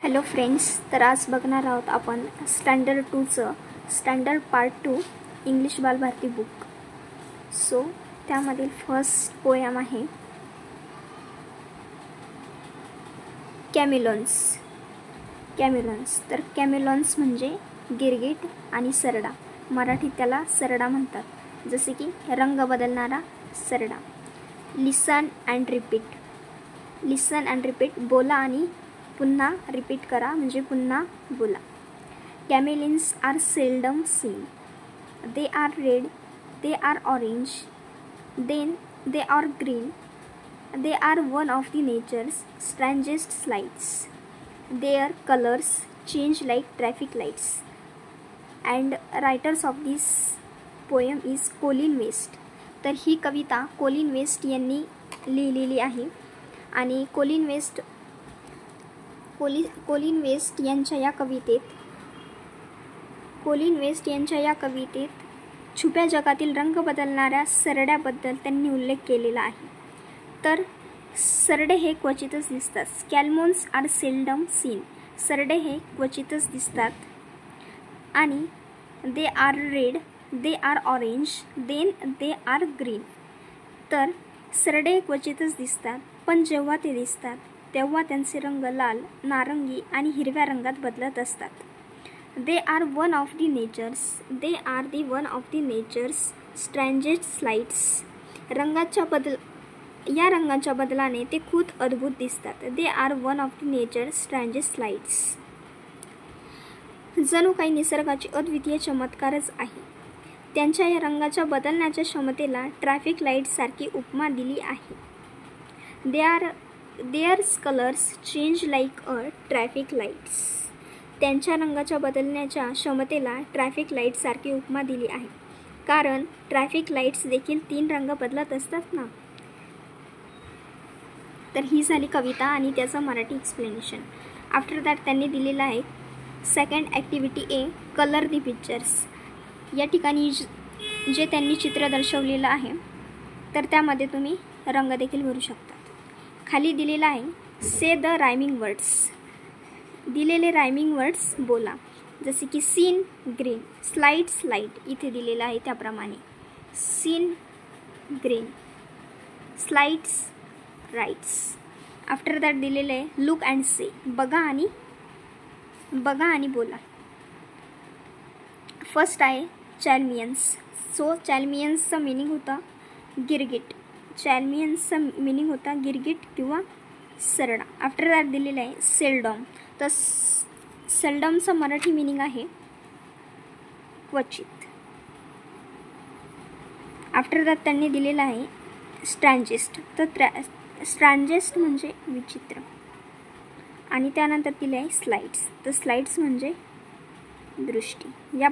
Hello friends, तर आज बघणार आहोत आपण स्टँडर्ड 2चं standard part 2 English Balbharati book. So त्यामधील फर्स्ट पोयम आहे कॅमिलॉन्स. तर कॅमिलॉन्स म्हणजे गिरगिट आणि सरडा. मराठीत त्याला सरडा म्हणतात, जसे की रंग बदलणारा सरडा. लिसन अँड रिपीट, बोला आणि पुन्हा रिपीट करा म्हणजे पुन्हा बोला. Chameleons are seldom seen. They are red, they are orange, then they are green. They are one of the nature's strangest lights. Their colours change like traffic lights. And writers of this poem is Colin West. तर ही कविता choline waste यांनी लिहिलेली आहे. आणि choline waste यांच्या या कवितेत छुप्या जगातील रंग बदलणाऱ्या सरड्याबद्दल त्यांनी उल्लेख केलेला आहे. तर सरडे हे क्वचितच दिसतात. Chameleons are seldom seen. सरडे हे क्वचितच दिसतात. आणि they are red, they are orange, then they are green. तर सरडे क्वचितच दिसतात, पण जेव्हा ते दिसतात तेव्हा त्यांचे रंग लाल, नारंगी आणि हिरव्या रंगात बदलत असतात. They are one of the nature's strangest lights. या रंगाच्या बदलाने ते खूप अद्भुत दिसतात. They are one of the nature's strangest lights. जणू काही निसर्गाची अद्वितीय चमत्कारच आहे. त्यांच्या या रंगाच्या बदलण्याच्या क्षमतेला ट्रॅफिक लाईट्ससारखी उपमा दिली आहे. Their colours change like a traffic lights. त्यांच्या रंगाच्या बदलण्याच्या क्षमतेला ट्रॅफिक लाईट्ससारखी उपमा दिली आहे, कारण ट्रॅफिक लाईट्स देखील 3 रंग बदलत असतात ना. तर ही झाली कविता आणि त्याचं मराठी एक्सप्लेनेशन. आफ्टर दॅट त्यांनी दिलेलं आहे second activity A, colour the pictures. या ठिकाणी जे त्यांनी चित्र दर्शवलेलं आहे तर त्यामध्ये तुम्ही रंग देखील भरू शकता. खाली दिलेलं आहे से द रायमिंग वर्ड्स. दिलेले रायमिंग वर्ड्स बोला, जसे की सीन ग्रीन, स्लाइड्स लाईट. इथे दिलेलं आहे त्याप्रमाणे seen green, slides rights. After that दिलेलं आहे लुक अँड से. बघा आणि बोला. फर्स्ट आहे चॅल्मियन्स. सो चॅल्मियन्सचं मिनिंग होता गिरगिट. गिरगिट किंवा सरडा. आफ्टर दॅट दिलेलं आहे सेल्डम. तर सेल्डमचं मराठी मिनिंग आहे क्वचित. आफ्टर दॅट त्यांनी दिलेलं आहे स्ट्रँजेस्ट. तर स्ट्रँजेस्ट म्हणजे विचित्र. आणि त्यानंतर दिले आहे स्लाइड्स. तर स्लाइड्स म्हणजे दृष्टी. या